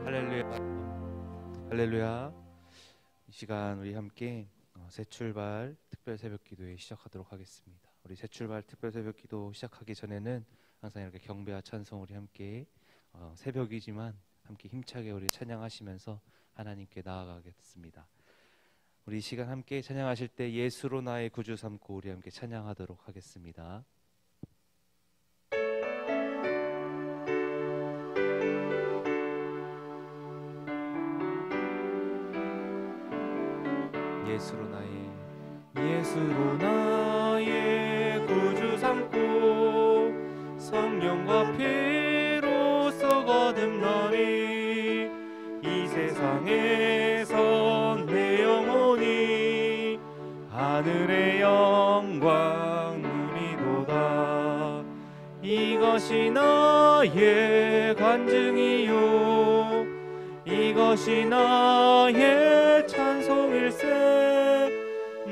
할렐루야. 할렐루야. 이 시간 우리 함께 새 출발 특별 새벽 기도회 시작하도록 하겠습니다. 우리 새 출발 특별 새벽 기도 시작하기 전에는 항상 이렇게 경배와 찬송 우리 함께 새벽이지만 함께 힘차게 우리 찬양하시면서 하나님께 나아가겠습니다. 우리 이 시간 함께 찬양하실 때 예수로 나의 구주 삼고 우리 함께 찬양하도록 하겠습니다. 예수로 나의 구주 삼고 성령과 피로써 거듭나니 이 세상에서 내 영혼이 하늘의 영광 누리도다. 이것이 나의 간증이요 이것이 나의 찬송일세.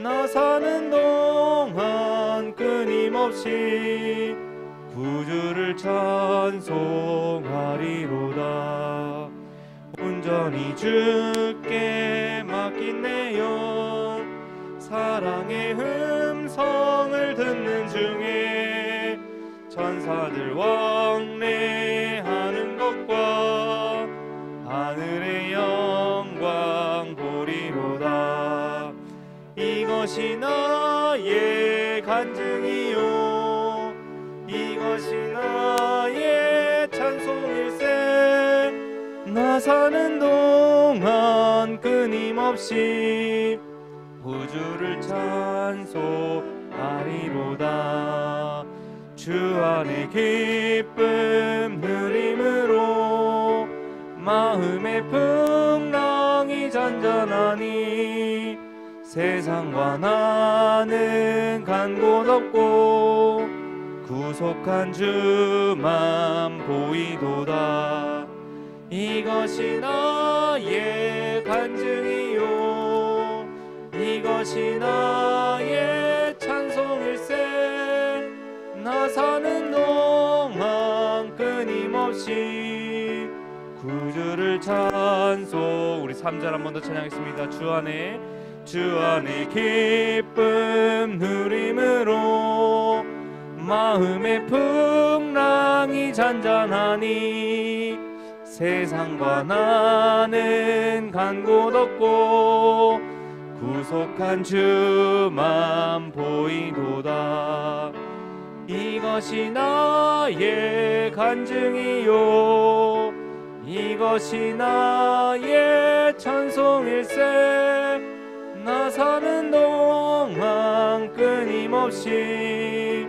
나 사는 동안 끊임없이 구주를 찬송하리로다. 온전히 주께 맡긴 내 영 사랑의 음성을 듣는 중에 천사들 왕래하는 것과 하늘의 영광 보리로다. 이것이 나의 간증이요 이것이 나의 찬송일세. 나 사는 동안 끊임없이 구주를 찬송하리로다. 주 안에 기쁨 누림으로 마음의 풍랑이 잔잔하니 세상과 나는 간 곳 없고 구속한 주만 보이도다. 이것이 나의 간증이요 이것이 나의 찬송일세. 나 사는 동안 끊임없이 구주를 찬송. 우리 3절 한 번 더 찬양하겠습니다. 주 안에 기쁨 누림으로 마음의 풍랑이 잔잔하니 세상과 나는 간 곳 없고 구속한 주만 보이도다. 이것이 나의 간증이요 이것이 나의 찬송일세. 나 사는 동안 끊임없이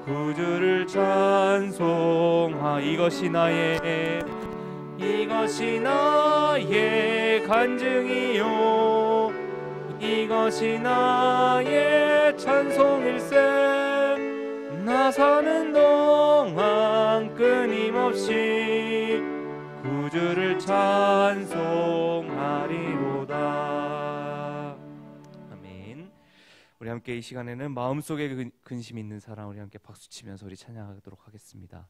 구주를 찬송하. 이것이 나의 간증이요 이것이 나의 찬송일세. 나 사는 동안 끊임없이 구주를 찬송하리로다. 우리 함께 이 시간에는 마음속에 근심 있는 사람 우리 함께 박수치면서 우리 찬양하도록 하겠습니다.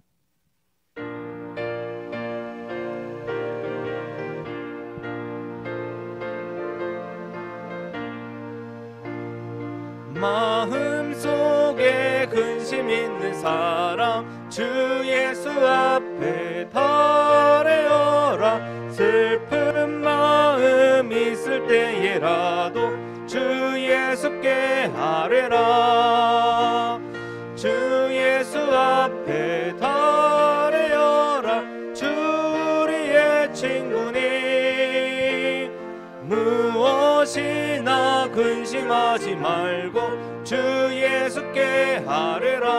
마음속에 근심 있는 사람 주 예수 앞에 달래어라. 슬픈 마음 있을 때에라도 주 예수께 아뢰라. 주 예수 앞에 달래어라. 주 우리의 친구니 무엇이나 근심하지 말고 주 예수께 아뢰라.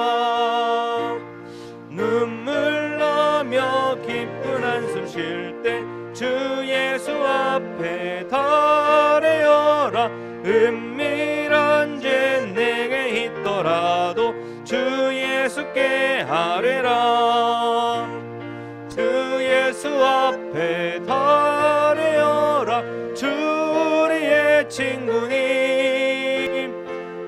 눈물 나며 기쁜 한숨 쉴 때 주 예수 앞에 달래어라. 은밀한 죄 내게 있더라도 주 예수께 아뢰라. 주 예수 앞에 달래어라. 주 우리의 친구니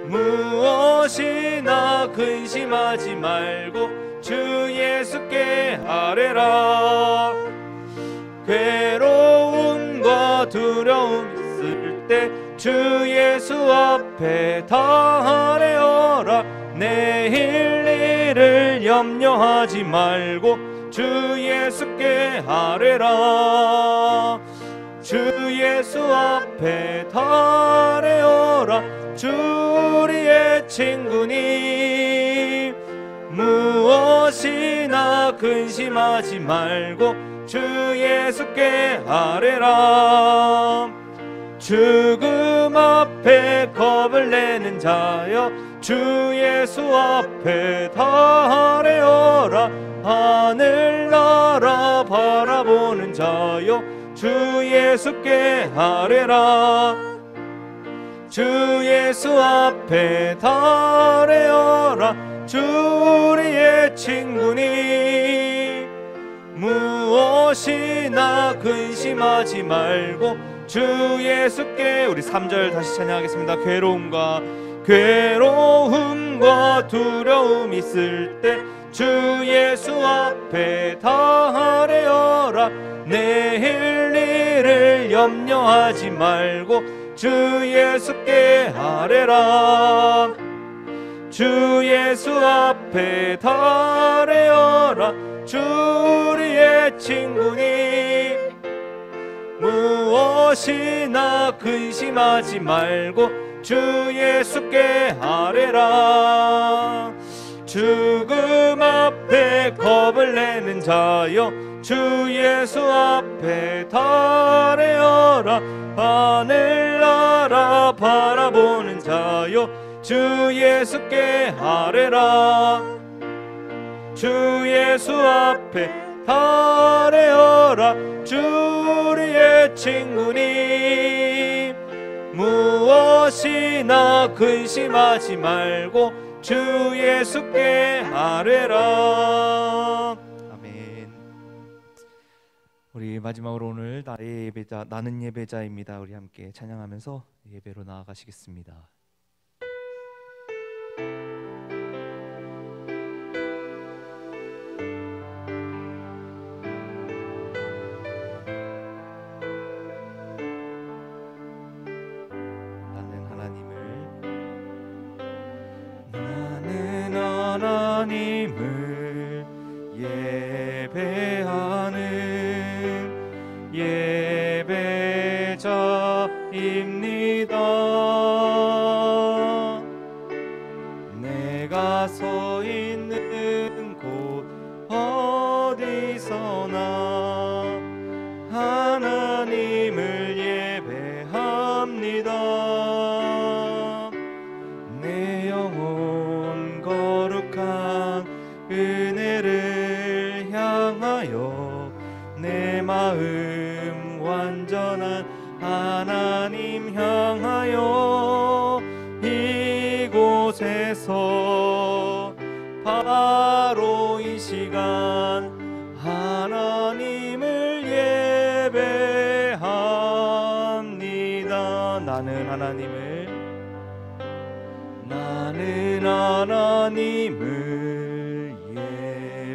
무엇이나 근심하지 말고 주 예수께 아뢰라. 괴로 주 예수 앞에 다 아뢰어라. 내일 일을 염려하지 말고 주 예수께 아뢰라. 주 예수 앞에 다 아뢰어라. 주 우리의 친구니 무엇이나 근심하지 말고 주 예수께 아뢰라. 죽음 앞에 겁을 내는 자여 주 예수 앞에 다 아뢰어라. 하늘나라 바라보는 자여 주 예수께 아뢰라. 주 예수 앞에 다 아뢰어라. 주 우리의 친구니 무엇이나 근심하지 말고 주 예수께. 우리 3절 다시 찬양하겠습니다. 괴로움과 두려움 있을 때 주 예수 앞에 다 아뢰어라. 내일 일을 염려하지 말고 주 예수께 아뢰라. 주 예수 앞에 다 아뢰어라. 주 우리의 친구니 무엇이나 근심하지 말고 주 예수께 아뢰라. 죽음 앞에 겁을 내는 자여 주 예수 앞에 다 아뢰어라. 하늘나라 바라보는 자여 주 예수께 아뢰라. 주 예수 앞에 다 아뢰어라. 주 우리의 친구니 무엇이나 근심하지 말고 주 예수께 아뢰라. 아멘. 우리 마지막으로 오늘 나의 예배자, 나는 예배자입니다. 우리 함께 찬양하면서 예배로 나아가시겠습니다. 하나님을 예배하는 예배자입니다. 내가 서 있는 곳 어디서나 하나님을 예배합니다. 내 영혼 거룩한 은혜를 향하여 내 마음 완전한 하나님 향하여 이곳에서 바로 이 시간 하나님을 예배합니다. 나는 하나님을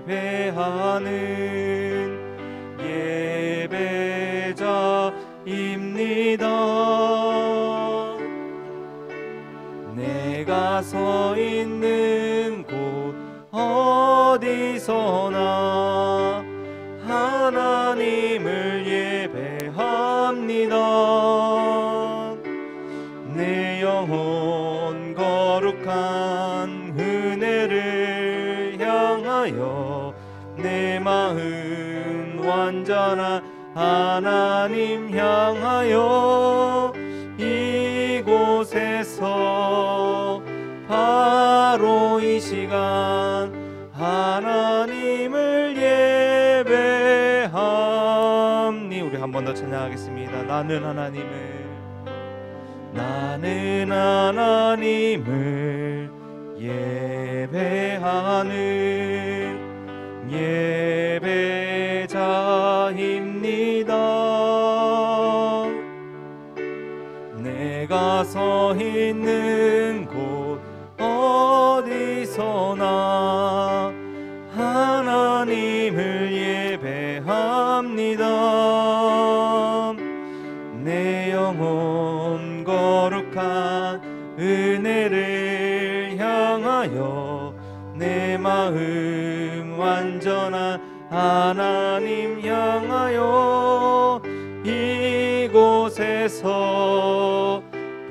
예배하는 예배자입니다. 내가 서 있는 곳 어디서나 하나님을 예배합니다. 내 영혼 거룩한 은혜를 향하여 내 마음 완전한 하나님 향하여 이곳에서 바로 이 시간 하나님을 예배합니. 우리 한 번 더 찬양하겠습니다. 나는 하나님을 예배하는 예배자입니다. 내가 서 있는 곳 어디서나 하나님을 예배합니다. 내 영혼 것 마음 완전한 하나님 향하여 이곳에서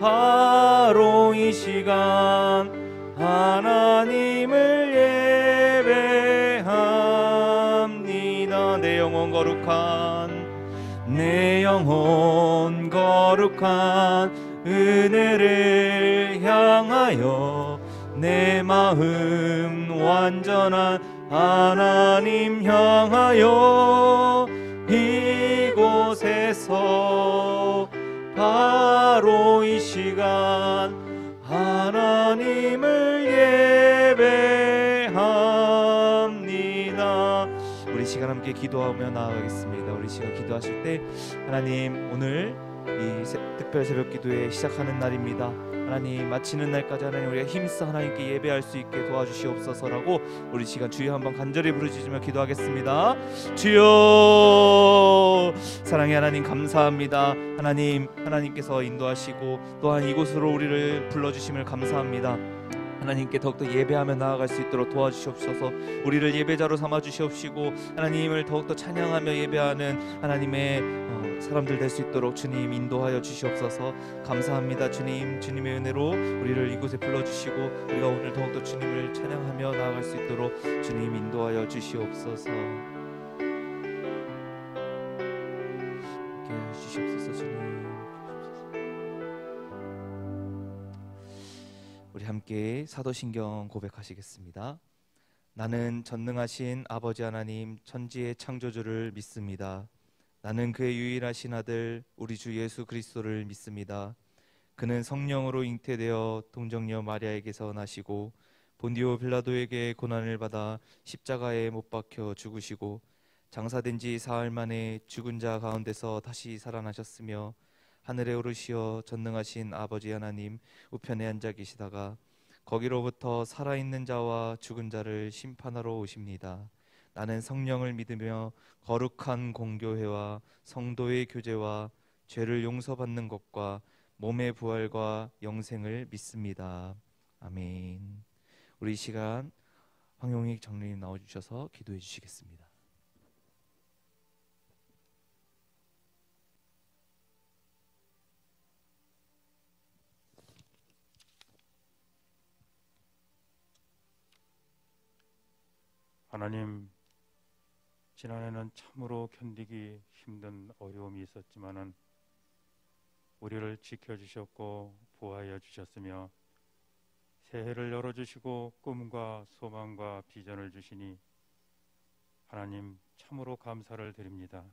바로 이 시간 하나님을 예배합니다. 내 영혼 거룩한 은혜를 향하여 내 마음 완전한 하나님 향하여 이곳에서 바로 이 시간 하나님을 예배합니다. 우리 시간 함께 기도하며 나아가겠습니다. 우리 시간 기도하실 때 하나님, 오늘 이 특별 새벽 기도회 시작하는 날입니다. 하나님, 마치는 날까지 하나님 우리가 힘써 하나님께 예배할 수 있게 도와주시옵소서라고 우리 시간 주여 한번 간절히 부르짖으며 기도하겠습니다. 주여, 사랑의 하나님 감사합니다. 하나님께서 인도하시고 또한 이곳으로 우리를 불러주심을 감사합니다. 하나님께 더욱더 예배하며 나아갈 수 있도록 도와주시옵소서. 우리를 예배자로 삼아주시옵시고 하나님을 더욱더 찬양하며 예배하는 하나님의 사람들 될 수 있도록 주님 인도하여 주시옵소서. 감사합니다. 주님의 은혜로 우리를 이곳에 불러주시고 우리가 오늘 더욱더 주님을 찬양하며 나아갈 수 있도록 주님 인도하여 주시옵소서. 함께 주시옵소서. 주님, 우리 함께 사도신경 고백하시겠습니다. 나는 전능하신 아버지 하나님 천지의 창조주를 믿습니다. 나는 그의 유일하신 아들 우리 주 예수 그리스도를 믿습니다. 그는 성령으로 잉태되어 동정녀 마리아에게서 나시고 본디오 빌라도에게 고난을 받아 십자가에 못 박혀 죽으시고 장사된 지 사흘 만에 죽은 자 가운데서 다시 살아나셨으며 하늘에 오르시어 전능하신 아버지 하나님 우편에 앉아 계시다가 거기로부터 살아있는 자와 죽은 자를 심판하러 오십니다. 나는 성령을 믿으며 거룩한 공교회와 성도의 교제와 죄를 용서받는 것과 몸의 부활과 영생을 믿습니다. 아멘. 우리 이 시간 황용익 장로님 나와주셔서 기도해 주시겠습니다. 하나님, 지난해는 참으로 견디기 힘든 어려움이 있었지만은 우리를 지켜주셨고 보호하여 주셨으며 새해를 열어주시고 꿈과 소망과 비전을 주시니 하나님 참으로 감사를 드립니다.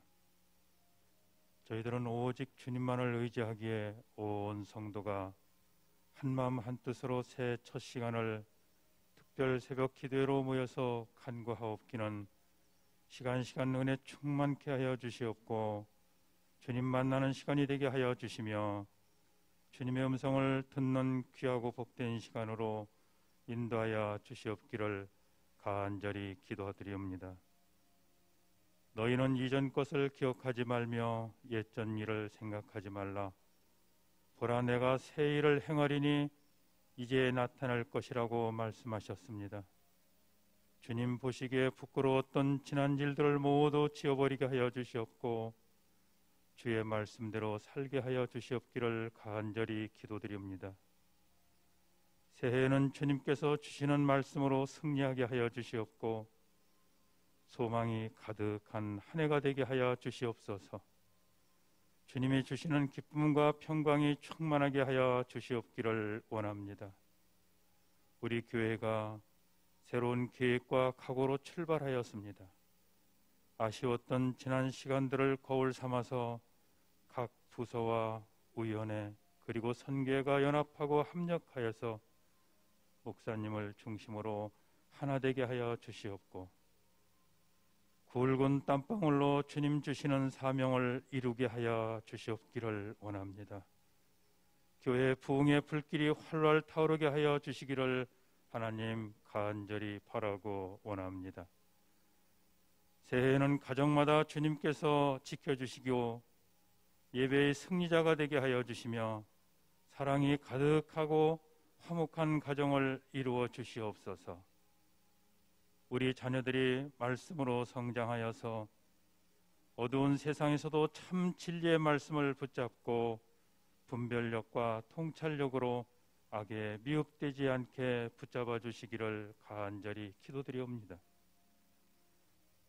저희들은 오직 주님만을 의지하기에 온 성도가 한마음 한뜻으로 새해 첫 시간을 특별 새벽 기도회로 모여서 간구하옵기는 시간 은혜 충만케 하여 주시옵고 주님 만나는 시간이 되게 하여 주시며 주님의 음성을 듣는 귀하고 복된 시간으로 인도하여 주시옵기를 간절히 기도드리옵니다. 너희는 이전 것을 기억하지 말며 옛전 일을 생각하지 말라. 보라, 내가 새 일을 행하리니 이제 나타날 것이라고 말씀하셨습니다. 주님 보시기에 부끄러웠던 지난 일들을 모두 지워버리게 하여 주시옵고 주의 말씀대로 살게 하여 주시옵기를 간절히 기도드립니다. 새해에는 주님께서 주시는 말씀으로 승리하게 하여 주시옵고 소망이 가득한 한 해가 되게 하여 주시옵소서. 주님이 주시는 기쁨과 평강이 충만하게 하여 주시옵기를 원합니다. 우리 교회가 새로운 계획과 각오로 출발하였습니다. 아쉬웠던 지난 시간들을 거울 삼아서 각 부서와 위원회 그리고 선교회가 연합하고 합력하여서 목사님을 중심으로 하나 되게 하여 주시옵고 굵은 땀방울로 주님 주시는 사명을 이루게 하여 주시옵기를 원합니다. 교회 부흥의 불길이 활활 타오르게 하여 주시기를 하나님 간절히 바라고 원합니다. 새해에는 가정마다 주님께서 지켜주시고 예배의 승리자가 되게 하여 주시며 사랑이 가득하고 화목한 가정을 이루어 주시옵소서. 우리 자녀들이 말씀으로 성장하여서 어두운 세상에서도 참 진리의 말씀을 붙잡고 분별력과 통찰력으로 악에 미혹되지 않게 붙잡아 주시기를 간절히 기도드리옵니다.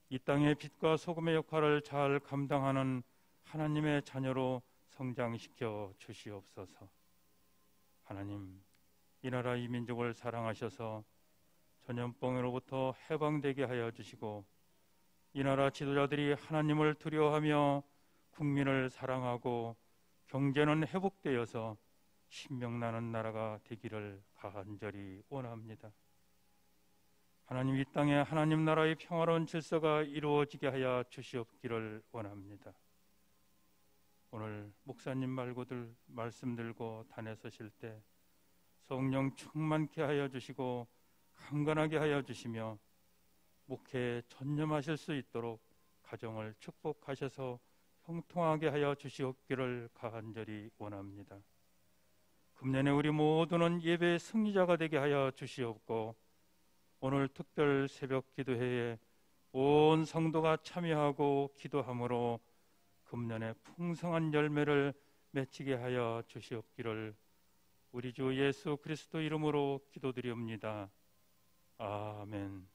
이 땅의 빛과 소금의 역할을 잘 감당하는 하나님의 자녀로 성장시켜 주시옵소서. 하나님, 이 나라 이 민족을 사랑하셔서 전염병으로부터 해방되게 하여 주시고 이 나라 지도자들이 하나님을 두려워하며 국민을 사랑하고 경제는 회복되어서 신명나는 나라가 되기를 간절히 원합니다. 하나님, 이 땅에 하나님 나라의 평화로운 질서가 이루어지게 하여 주시옵기를 원합니다. 오늘 목사님 말고들 말씀 들고 단에 서실 때 성령 충만케 하여 주시고 강건하게 하여 주시며 목회에 전념하실 수 있도록 가정을 축복하셔서 형통하게 하여 주시옵기를 간절히 원합니다. 금년에 우리 모두는 예배의 승리자가 되게 하여 주시옵고 오늘 특별 새벽 기도회에 온 성도가 참여하고 기도함으로 금년에 풍성한 열매를 맺히게 하여 주시옵기를 우리 주 예수 그리스도 이름으로 기도드리옵니다. 아멘.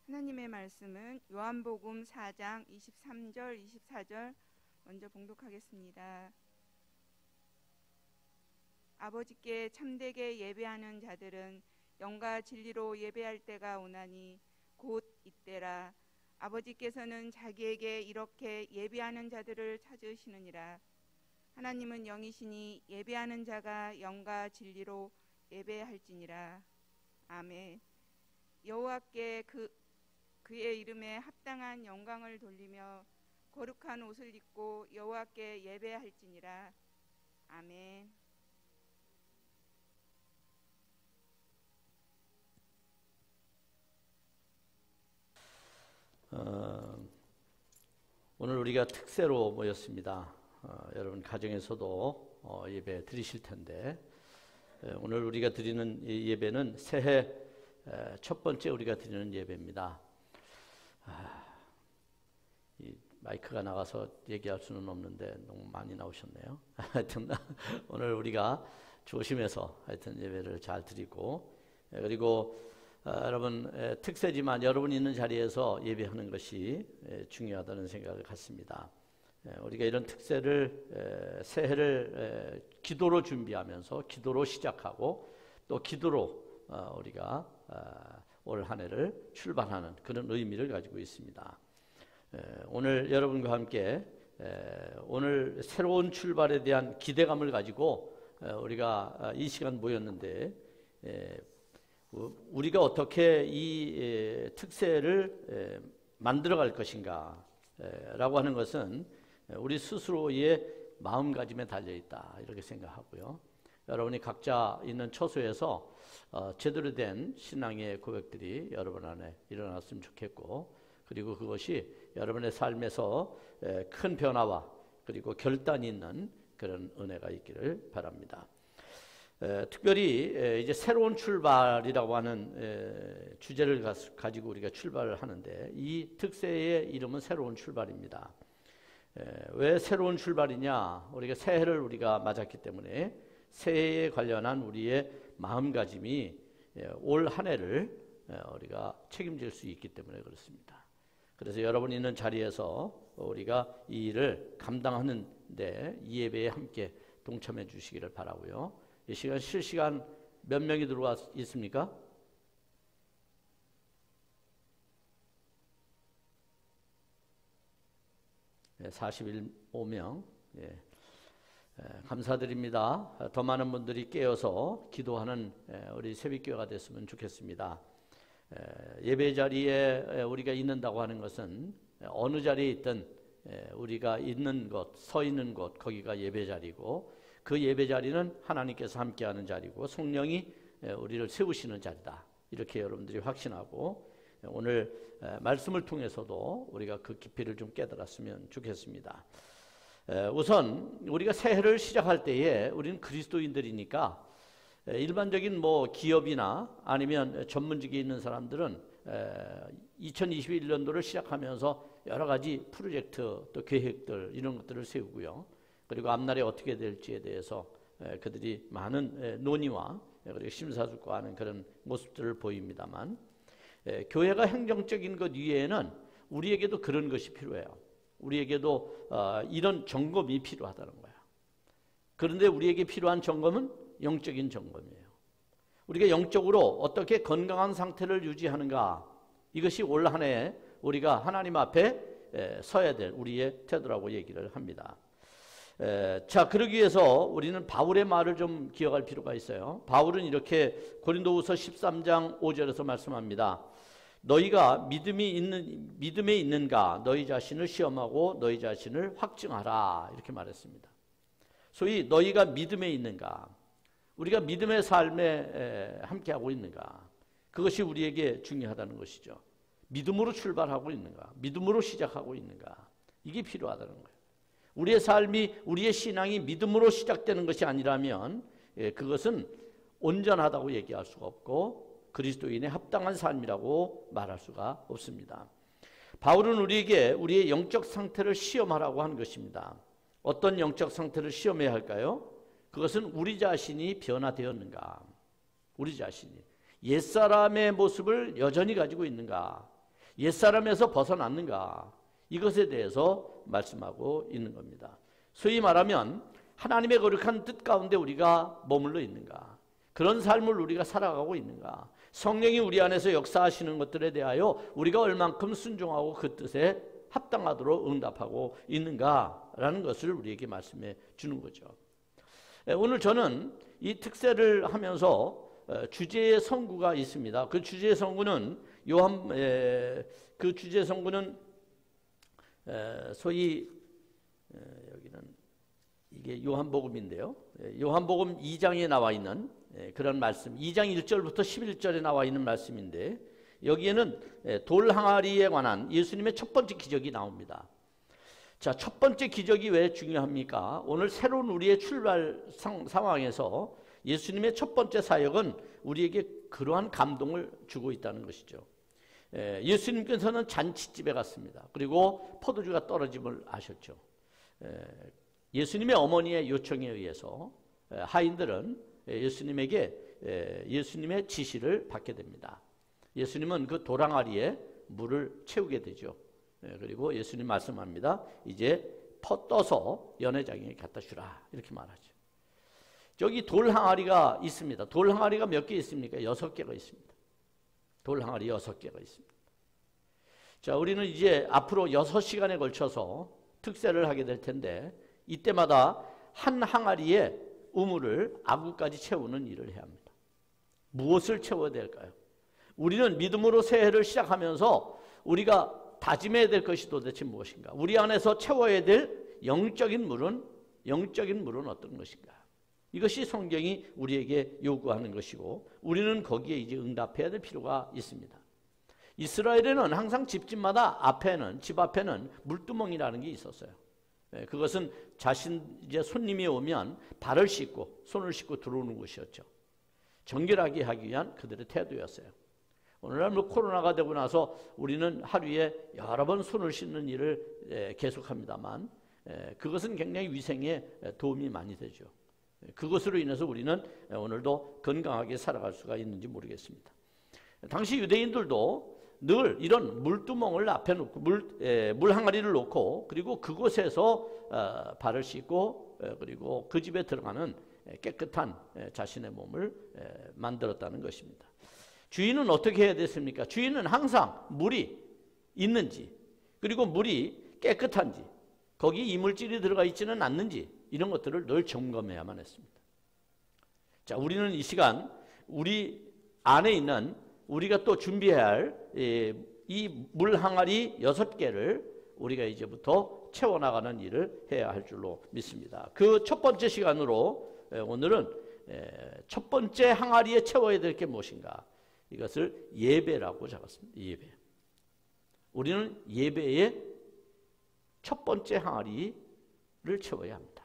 하나님의 말씀은 요한복음 4장 23절 24절 먼저 봉독하겠습니다. 아버지께 참되게 예배하는 자들은 영과 진리로 예배할 때가 오나니 곧 이때라. 아버지께서는 자기에게 이렇게 예배하는 자들을 찾으시느니라. 하나님은 영이시니 예배하는 자가 영과 진리로 예배할지니라. 아멘. 여호와께 그의 이름에 합당한 영광을 돌리며 거룩한 옷을 입고 여호와께 예배할지니라. 아멘. 오늘 우리가 특세로 모였습니다. 여러분 가정에서도 예배 드리실 텐데 오늘 우리가 드리는 이 예배는 새해 첫 번째 우리가 드리는 예배입니다. 이 마이크가 나가서 얘기할 수는 없는데 너무 많이 나오셨네요. 하여튼 오늘 우리가 조심해서 하여튼 예배를 잘 드리고 그리고 여러분 특세지만 여러분이 있는 자리에서 예배하는 것이 중요하다는 생각을 갖습니다. 우리가 이런 특세를 새해를 기도로 준비하면서 기도로 시작하고 또 기도로 우리가 올 한 해를 출발하는 그런 의미를 가지고 있습니다. 오늘 여러분과 함께 오늘 새로운 출발에 대한 기대감을 가지고 우리가 이 시간 모였는데 우리가 어떻게 이 특세를 만들어갈 것인가 라고 하는 것은 우리 스스로의 마음가짐에 달려있다 이렇게 생각하고요. 여러분이 각자 있는 처소에서 제대로 된 신앙의 고백들이 여러분 안에 일어났으면 좋겠고 그리고 그것이 여러분의 삶에서 큰 변화와 그리고 결단이 있는 그런 은혜가 있기를 바랍니다. 특별히 이제 새로운 출발이라고 하는 주제를 가지고 우리가 출발을 하는데 이 특세의 이름은 새로운 출발입니다. 왜 새로운 출발이냐? 우리가 새해를 우리가 맞았기 때문에 새해에 관련한 우리의 마음가짐이 올 한 해를 우리가 책임질 수 있기 때문에 그렇습니다. 그래서 여러분 있는 자리에서 우리가 이 일을 감당하는 데 이 예배에 함께 동참해 주시기를 바라고요. 이 시간 실시간 몇 명이 들어와 있습니까? 네, 41명. 예. 감사드립니다. 더 많은 분들이 깨어서 기도하는 우리 새벽교회가 됐으면 좋겠습니다. 예배 자리에 우리가 있는다고 하는 것은 어느 자리에 있든 우리가 있는 곳, 서 있는 곳, 거기가 예배 자리고, 그 예배 자리는 하나님께서 함께하는 자리고 성령이 우리를 세우시는 자리다. 이렇게 여러분들이 확신하고 오늘 말씀을 통해서도 우리가 그 깊이를 좀 깨달았으면 좋겠습니다. 우선 우리가 새해를 시작할 때에 우리는 그리스도인들이니까 일반적인 뭐 기업이나 아니면 전문직에 있는 사람들은 2021년도를 시작하면서 여러 가지 프로젝트 또 계획들 이런 것들을 세우고요. 그리고 앞날에 어떻게 될지에 대해서 그들이 많은 논의와 그리고 심사숙고하는 그런 모습들을 보입니다만, 교회가 행정적인 것 위에는 우리에게도 그런 것이 필요해요. 우리에게도 이런 점검이 필요하다는 거예요. 그런데 우리에게 필요한 점검은 영적인 점검이에요. 우리가 영적으로 어떻게 건강한 상태를 유지하는가, 이것이 올 한 해 우리가 하나님 앞에 서야 될 우리의 태도라고 얘기를 합니다. 자, 그러기 위해서 우리는 바울의 말을 좀 기억할 필요가 있어요. 바울은 이렇게 고린도후서 13장 5절에서 말씀합니다. 너희가 믿음에 있는가 너희 자신을 시험하고 너희 자신을 확증하라, 이렇게 말했습니다. 소위 너희가 믿음에 있는가, 우리가 믿음의 삶에 함께하고 있는가, 그것이 우리에게 중요하다는 것이죠. 믿음으로 출발하고 있는가, 믿음으로 시작하고 있는가, 이게 필요하다는 거예요. 우리의 삶이, 우리의 신앙이 믿음으로 시작되는 것이 아니라면 그것은 온전하다고 얘기할 수가 없고 그리스도인의 합당한 삶이라고 말할 수가 없습니다. 바울은 우리에게 우리의 영적 상태를 시험하라고 하는 것입니다. 어떤 영적 상태를 시험해야 할까요? 그것은 우리 자신이 변화되었는가, 우리 자신이 옛사람의 모습을 여전히 가지고 있는가, 옛사람에서 벗어났는가, 이것에 대해서 말씀하고 있는 겁니다. 소위 말하면 하나님의 거룩한 뜻 가운데 우리가 머물러 있는가, 그런 삶을 우리가 살아가고 있는가, 성령이 우리 안에서 역사하시는 것들에 대하여 우리가 얼만큼 순종하고 그 뜻에 합당하도록 응답하고 있는가라는 것을 우리에게 말씀해 주는 거죠. 오늘 저는 이 특세를 하면서 주제의 성구가 있습니다. 그 주제의 성구는 소위 여기는 이게 요한복음인데요. 요한복음 2장에 나와 있는 그런 말씀, 2장 1절부터 11절에 나와 있는 말씀인데, 여기에는 돌 항아리에 관한 예수님의 첫 번째 기적이 나옵니다. 자, 첫 번째 기적이 왜 중요합니까? 오늘 새로운 우리의 출발 상황에서 예수님의 첫 번째 사역은 우리에게 그러한 감동을 주고 있다는 것이죠. 예수님께서는 잔치집에 갔습니다. 그리고 포도주가 떨어짐을 아셨죠. 예수님의 어머니의 요청에 의해서 하인들은 예수님의 지시를 받게 됩니다. 예수님은 그 도랑아리에 물을 채우게 되죠. 그리고 예수님 말씀합니다. 이제 퍼 떠서 연회장에 갖다 주라, 이렇게 말하죠. 저기 돌 항아리가 있습니다. 돌 항아리가 몇 개 있습니까? 6개가 있습니다. 돌 항아리 6개가 있습니다. 자, 우리는 이제 앞으로 6시간에 걸쳐서 특세를 하게 될 텐데, 이때마다 한 항아리에 우물을 아구까지 채우는 일을 해야 합니다. 무엇을 채워야 될까요? 우리는 믿음으로 새해를 시작하면서 우리가 다짐해야 될 것이 도대체 무엇인가? 우리 안에서 채워야 될 영적인 물은 어떤 것인가? 이것이 성경이 우리에게 요구하는 것이고, 우리는 거기에 이제 응답해야 될 필요가 있습니다. 이스라엘에는 항상 집마다 집 앞에는 물두멍이라는 게 있었어요. 그것은 이제 손님이 오면 발을 씻고 손을 씻고 들어오는 곳이었죠. 정결하게 하기 위한 그들의 태도였어요. 오늘날 코로나가 되고 나서 우리는 하루에 여러 번 손을 씻는 일을 계속합니다만, 그것은 굉장히 위생에 도움이 많이 되죠. 그것으로 인해서 우리는 오늘도 건강하게 살아갈 수가 있는지 모르겠습니다. 당시 유대인들도 늘 이런 물두멍을 앞에 놓고 물 항아리를 놓고, 그리고 그곳에서 발을 씻고 그리고 그 집에 들어가는 깨끗한 자신의 몸을 만들었다는 것입니다. 주인은 어떻게 해야 됐습니까? 주인은 항상 물이 있는지, 그리고 물이 깨끗한지, 거기 이물질이 들어가 있지는 않는지, 이런 것들을 늘 점검해야만 했습니다. 자, 우리는 이 시간 우리 안에 있는 우리가 또 준비해야 할 이 물 항아리 6개를 우리가 이제부터 채워나가는 일을 해야 할 줄로 믿습니다. 그 첫 번째 시간으로 오늘은 첫 번째 항아리에 채워야 될 게 무엇인가? 이것을 예배라고 적었습니다. 예배. 우리는 예배의 첫 번째 항아리를 채워야 합니다.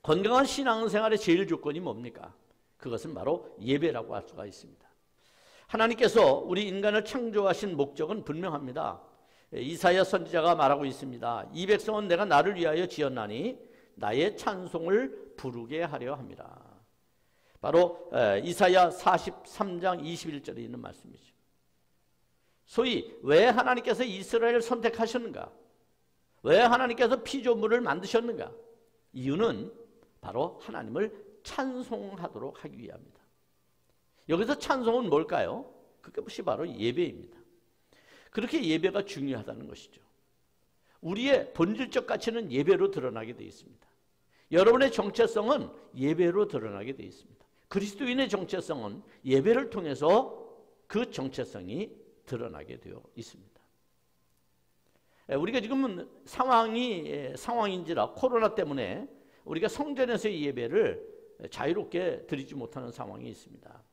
건강한 신앙생활의 제일 조건이 뭡니까? 그것은 바로 예배라고 할 수가 있습니다. 하나님께서 우리 인간을 창조하신 목적은 분명합니다. 이사야 선지자가 말하고 있습니다. 이 백성은 내가 나를 위하여 지었나니 나의 찬송을 부르게 하려 합니다. 바로 이사야 43장 21절에 있는 말씀이죠. 소위 왜 하나님께서 이스라엘을 선택하셨는가? 왜 하나님께서 피조물을 만드셨는가? 이유는 바로 하나님을 찬송하도록 하기 위함입니다. 여기서 찬송은 뭘까요? 그것이 바로 예배입니다. 그렇게 예배가 중요하다는 것이죠. 우리의 본질적 가치는 예배로 드러나게 되어 있습니다. 여러분의 정체성은 예배로 드러나게 되어 있습니다. 그리스도인의 정체성은 예배를 통해서 그 정체성이 드러나게 되어 있습니다. 우리가 지금은 상황인지라 코로나 때문에 우리가 성전에서의 예배를 자유롭게 드리지 못하는 상황이 있습니다.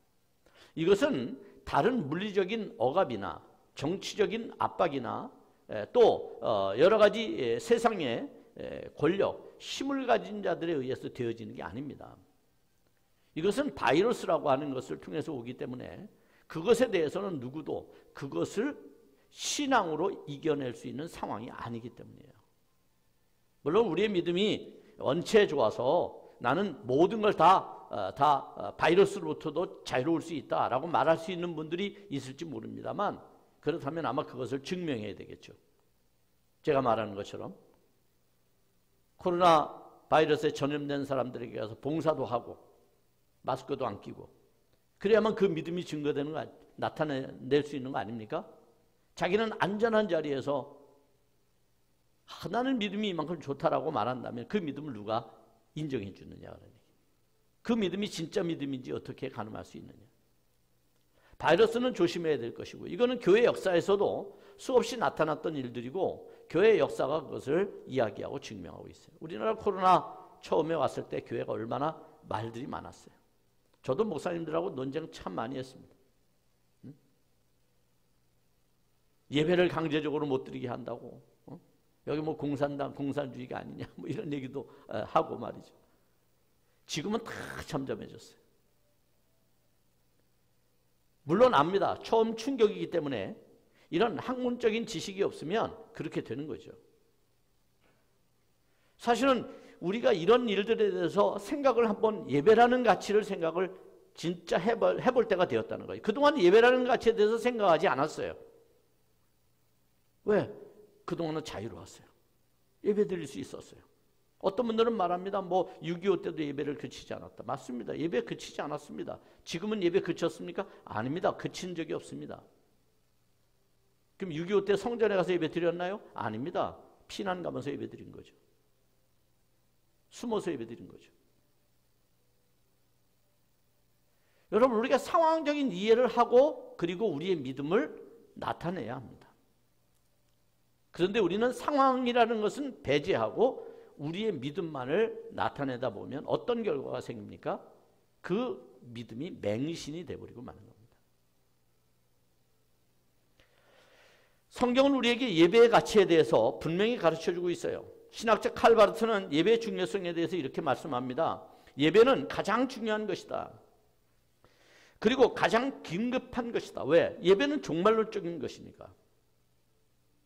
이것은 다른 물리적인 억압이나 정치적인 압박이나 또 여러 가지 세상의 권력, 힘을 가진 자들에 의해서 되어지는 게 아닙니다. 이것은 바이러스라고 하는 것을 통해서 오기 때문에 그것에 대해서는 누구도 그것을 신앙으로 이겨낼 수 있는 상황이 아니기 때문이에요. 물론 우리의 믿음이 원체 좋아서 나는 모든 걸 다 바이러스로부터도 자유로울 수 있다라고 말할 수 있는 분들이 있을지 모릅니다만 그렇다면 아마 그것을 증명해야 되겠죠. 제가 말하는 것처럼 코로나 바이러스에 전염된 사람들에게 가서 봉사도 하고 마스크도 안 끼고 그래야만 그 믿음이 증거되는 거 나타낼 수 있는 거 아닙니까? 자기는 안전한 자리에서 나는 믿음이 이만큼 좋다라고 말한다면 그 믿음을 누가 인정해 주느냐 그런 얘기. 그 믿음이 진짜 믿음인지 어떻게 가늠할 수 있느냐. 바이러스는 조심해야 될 것이고 이거는 교회 역사에서도 수없이 나타났던 일들이고 교회 역사가 그것을 이야기하고 증명하고 있어요. 우리나라 코로나 처음에 왔을 때 교회가 얼마나 말들이 많았어요. 저도 목사님들하고 논쟁 참 많이 했습니다. 예배를 강제적으로 못 드리게 한다고. 여기 뭐 공산당, 공산주의가 아니냐 뭐 이런 얘기도 하고 말이죠. 지금은 다 잠잠해졌어요. 물론 압니다. 처음 충격이기 때문에 이런 학문적인 지식이 없으면 그렇게 되는 거죠. 사실은 우리가 이런 일들에 대해서 생각을 한번 예배라는 가치를 생각을 진짜 해볼 때가 되었다는 거예요. 그동안 예배라는 가치에 대해서 생각하지 않았어요. 왜? 그동안은 자유로웠어요. 예배 드릴 수 있었어요. 어떤 분들은 말합니다. 뭐 6.25 때도 예배를 그치지 않았다. 맞습니다. 예배 그치지 않았습니다. 지금은 예배 그쳤습니까? 아닙니다. 그친 적이 없습니다. 그럼 6.25 때 성전에 가서 예배 드렸나요? 아닙니다. 피난 가면서 예배 드린 거죠. 숨어서 예배 드린 거죠. 여러분 우리가 상황적인 이해를 하고 그리고 우리의 믿음을 나타내야 합니다. 그런데 우리는 상황이라는 것은 배제하고 우리의 믿음만을 나타내다 보면 어떤 결과가 생깁니까? 그 믿음이 맹신이 되어버리고 마는 겁니다. 성경은 우리에게 예배의 가치에 대해서 분명히 가르쳐주고 있어요. 신학자 칼바르트는 예배의 중요성에 대해서 이렇게 말씀합니다. 예배는 가장 중요한 것이다. 그리고 가장 긴급한 것이다. 왜? 예배는 종말론적인 것이니까.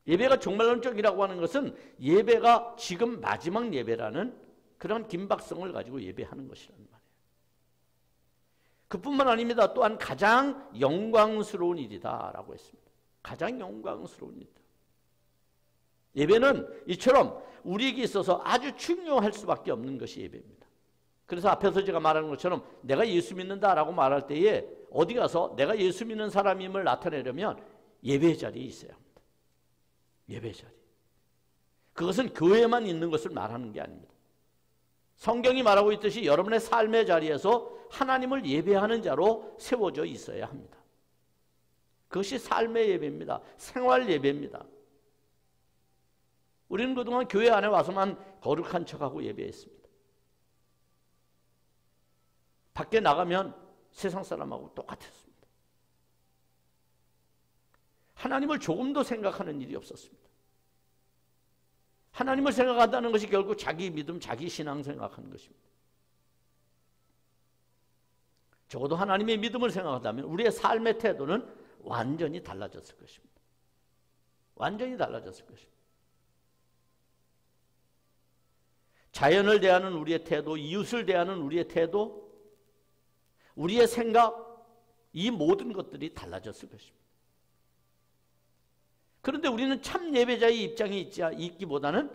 예배가 종말론적이라고 하는 것은 예배가 지금 마지막 예배라는 그런 긴박성을 가지고 예배하는 것이란 말이에요. 그뿐만 아닙니다. 또한 가장 영광스러운 일이다라고 했습니다. 가장 영광스러운 일이다. 예배는 이처럼 우리에게 있어서 아주 중요할 수밖에 없는 것이 예배입니다. 그래서 앞에서 제가 말하는 것처럼 내가 예수 믿는다라고 말할 때에 어디 가서 내가 예수 믿는 사람임을 나타내려면 예배 자리에 있어야 합니다. 예배 자리. 그것은 교회에만 있는 것을 말하는 게 아닙니다. 성경이 말하고 있듯이 여러분의 삶의 자리에서 하나님을 예배하는 자로 세워져 있어야 합니다. 그것이 삶의 예배입니다. 생활 예배입니다. 우리는 그동안 교회 안에 와서만 거룩한 척하고 예배했습니다. 밖에 나가면 세상 사람하고 똑같았습니다. 하나님을 조금도 생각하는 일이 없었습니다. 하나님을 생각한다는 것이 결국 자기 믿음, 자기 신앙 생각하는 것입니다. 적어도 하나님의 믿음을 생각한다면 우리의 삶의 태도는 완전히 달라졌을 것입니다. 완전히 달라졌을 것입니다. 자연을 대하는 우리의 태도, 이웃을 대하는 우리의 태도, 우리의 생각, 이 모든 것들이 달라졌을 것입니다. 그런데 우리는 참 예배자의 입장에 있기보다는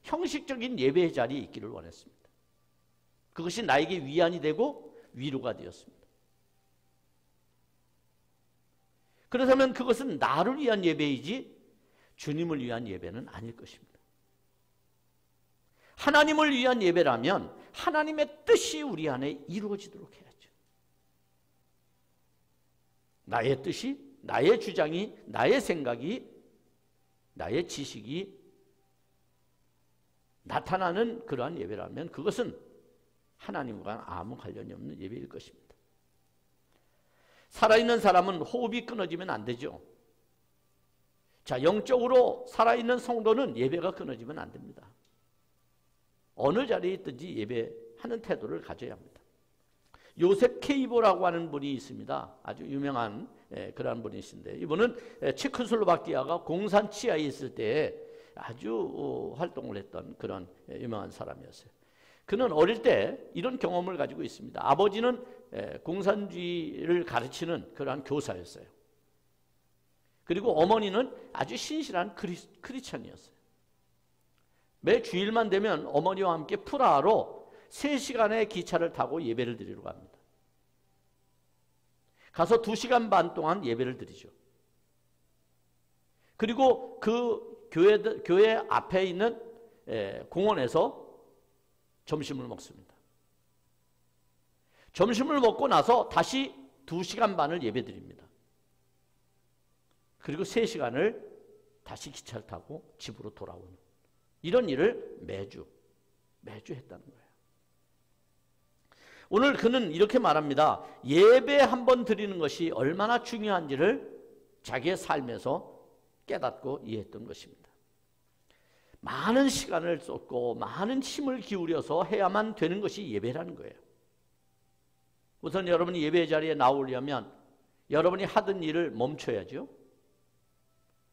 형식적인 예배의 자리에 있기를 원했습니다. 그것이 나에게 위안이 되고 위로가 되었습니다. 그렇다면 그것은 나를 위한 예배이지 주님을 위한 예배는 아닐 것입니다. 하나님을 위한 예배라면 하나님의 뜻이 우리 안에 이루어지도록 해야죠. 나의 뜻이, 나의 주장이, 나의 생각이, 나의 지식이 나타나는 그러한 예배라면 그것은 하나님과 아무 관련이 없는 예배일 것입니다. 살아있는 사람은 호흡이 끊어지면 안 되죠. 자, 영적으로 살아있는 성도는 예배가 끊어지면 안 됩니다. 어느 자리에 있든지 예배하는 태도를 가져야 합니다. 요셉 케이보라고 하는 분이 있습니다. 아주 유명한 그러한 분이신데 이분은 체코슬로바키아가 공산 치하에 있을 때 아주 활동을 했던 그런 유명한 사람이었어요. 그는 어릴 때 이런 경험을 가지고 있습니다. 아버지는 공산주의를 가르치는 그러한 교사였어요. 그리고 어머니는 아주 신실한 크리스천이었어요. 매 주일만 되면 어머니와 함께 프라하로 3시간의 기차를 타고 예배를 드리러 갑니다. 가서 2시간 반 동안 예배를 드리죠. 그리고 그 교회 앞에 있는 공원에서 점심을 먹습니다. 점심을 먹고 나서 다시 2시간 반을 예배 드립니다. 그리고 3시간을 다시 기차를 타고 집으로 돌아오는 이런 일을 매주 했다는 거예요. 오늘 그는 이렇게 말합니다. 예배 한 번 드리는 것이 얼마나 중요한지를 자기의 삶에서 깨닫고 이해했던 것입니다. 많은 시간을 쏟고 많은 힘을 기울여서 해야만 되는 것이 예배라는 거예요. 우선 여러분이 예배 자리에 나오려면 여러분이 하던 일을 멈춰야죠.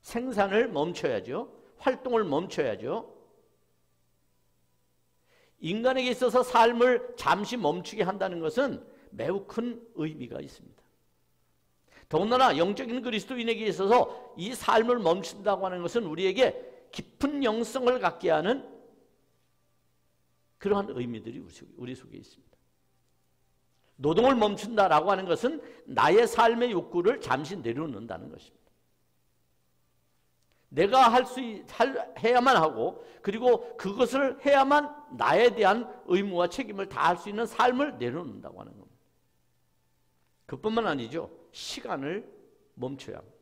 생산을 멈춰야죠. 활동을 멈춰야죠. 인간에게 있어서 삶을 잠시 멈추게 한다는 것은 매우 큰 의미가 있습니다. 더군다나 영적인 그리스도인에게 있어서 이 삶을 멈춘다고 하는 것은 우리에게 깊은 영성을 갖게 하는 그러한 의미들이 우리 속에 있습니다. 노동을 멈춘다라고 하는 것은 나의 삶의 욕구를 잠시 내려놓는다는 것입니다. 내가 해야만 하고 그리고 그것을 해야만 나에 대한 의무와 책임을 다할 수 있는 삶을 내려놓는다고 하는 겁니다. 그뿐만 아니죠. 시간을 멈춰야 합니다.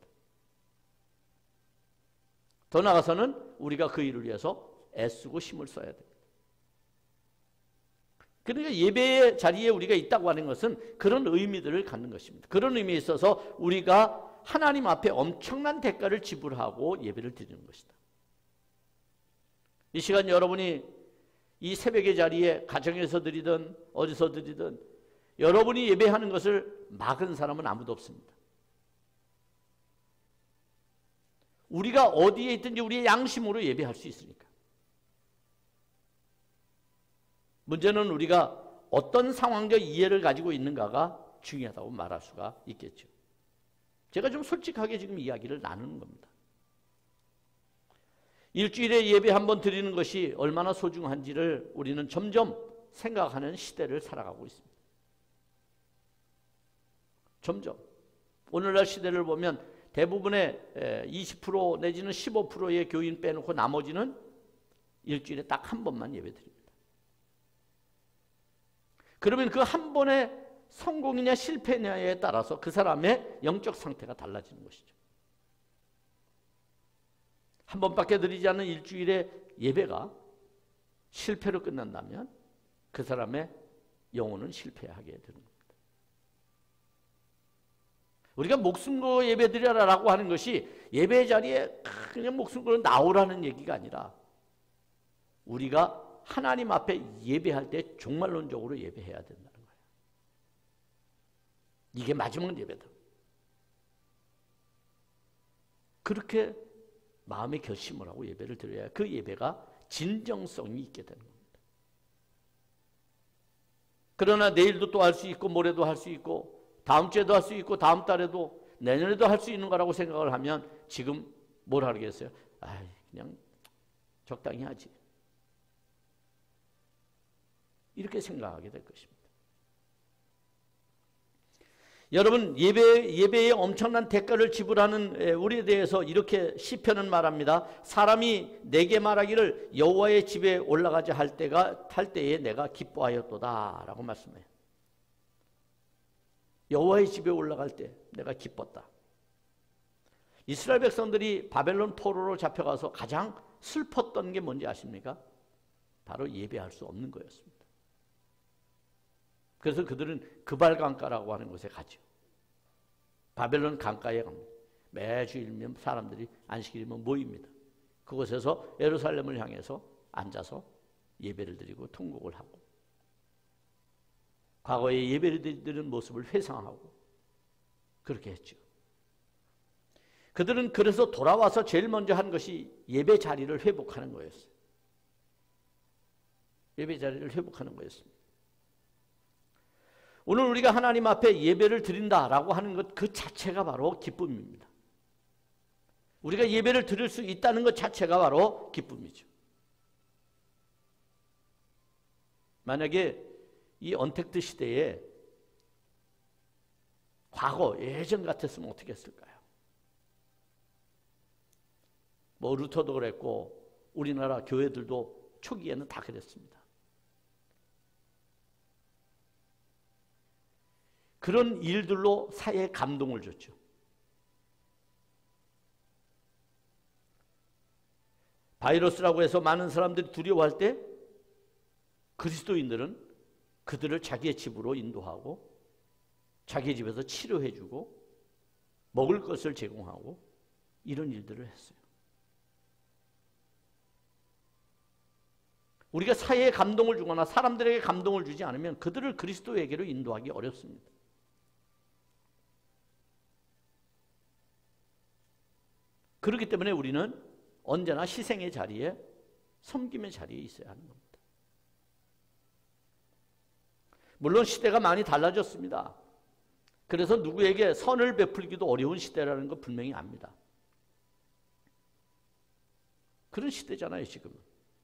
더 나아가서는 우리가 그 일을 위해서 애쓰고 힘을 써야 됩니다. 그러니까 예배의 자리에 우리가 있다고 하는 것은 그런 의미들을 갖는 것입니다. 그런 의미에 있어서 우리가 하나님 앞에 엄청난 대가를 지불하고 예배를 드리는 것이다. 이 시간 여러분이 이 새벽의 자리에 가정에서 드리든 어디서 드리든 여러분이 예배하는 것을 막은 사람은 아무도 없습니다. 우리가 어디에 있든지 우리의 양심으로 예배할 수 있으니까. 문제는 우리가 어떤 상황적 이해를 가지고 있는가가 중요하다고 말할 수가 있겠죠. 제가 좀 솔직하게 지금 이야기를 나누는 겁니다. 일주일에 예배 한 번 드리는 것이 얼마나 소중한지를 우리는 점점 생각하는 시대를 살아가고 있습니다. 점점. 오늘날 시대를 보면 대부분의 20% 내지는 15%의 교인 빼놓고 나머지는 일주일에 딱 한 번만 예배 드립니다. 그러면 그 한 번의 성공이냐 실패냐에 따라서 그 사람의 영적 상태가 달라지는 것이죠. 한 번밖에 드리지 않는 일주일의 예배가 실패로 끝난다면 그 사람의 영혼은 실패하게 되는 겁니다. 우리가 목숨 걸고 예배 드려라라고 하는 것이 예배 자리에 그냥 목숨 걸고 나오라는 얘기가 아니라 우리가 하나님 앞에 예배할 때 종말론적으로 예배해야 된다는 거예요. 이게 마지막 예배다. 그렇게 마음의 결심을 하고 예배를 드려야 그 예배가 진정성이 있게 되는 겁니다. 그러나 내일도 또 할 수 있고 모레도 할 수 있고 다음 주에도 할 수 있고 다음 달에도 내년에도 할 수 있는 거라고 생각을 하면 지금 뭘 하겠어요? 그냥 적당히 하지. 이렇게 생각하게 될 것입니다. 여러분, 예배에 엄청난 대가를 지불하는 우리에 대해서 이렇게 시편은 말합니다. 사람이 내게 말하기를 여호와의 집에 올라가자 할 때에 내가 기뻐하였도다 라고 말씀해요. 여호와의 집에 올라갈 때 내가 기뻤다. 이스라엘 백성들이 바벨론 포로로 잡혀가서 가장 슬펐던 게 뭔지 아십니까? 바로 예배할 수 없는 거였습니다. 그래서 그들은 그발 강가라고 하는 곳에 가죠. 바벨론 강가에 갑니다. 매주일이면 사람들이 안식일이면 모입니다. 그곳에서 예루살렘을 향해서 앉아서 예배를 드리고 통곡을 하고 과거에 예배를 드리는 모습을 회상하고 그렇게 했죠. 그들은 그래서 돌아와서 제일 먼저 한 것이 예배 자리를 회복하는 거였어요. 예배 자리를 회복하는 거였습니다. 오늘 우리가 하나님 앞에 예배를 드린다라고 하는 것 그 자체가 바로 기쁨입니다. 우리가 예배를 드릴 수 있다는 것 자체가 바로 기쁨이죠. 만약에 이 언택트 시대에 과거 예전 같았으면 어떻게 했을까요? 뭐 루터도 그랬고 우리나라 교회들도 초기에는 다 그랬습니다. 그런 일들로 사회에 감동을 줬죠. 바이러스라고 해서 많은 사람들이 두려워할 때 그리스도인들은 그들을 자기의 집으로 인도하고 자기 집에서 치료해주고 먹을 것을 제공하고 이런 일들을 했어요. 우리가 사회에 감동을 주거나 사람들에게 감동을 주지 않으면 그들을 그리스도에게로 인도하기 어렵습니다. 그렇기 때문에 우리는 언제나 희생의 자리에 섬김의 자리에 있어야 하는 겁니다. 물론 시대가 많이 달라졌습니다. 그래서 누구에게 선을 베풀기도 어려운 시대라는 거 분명히 압니다. 그런 시대잖아요, 지금.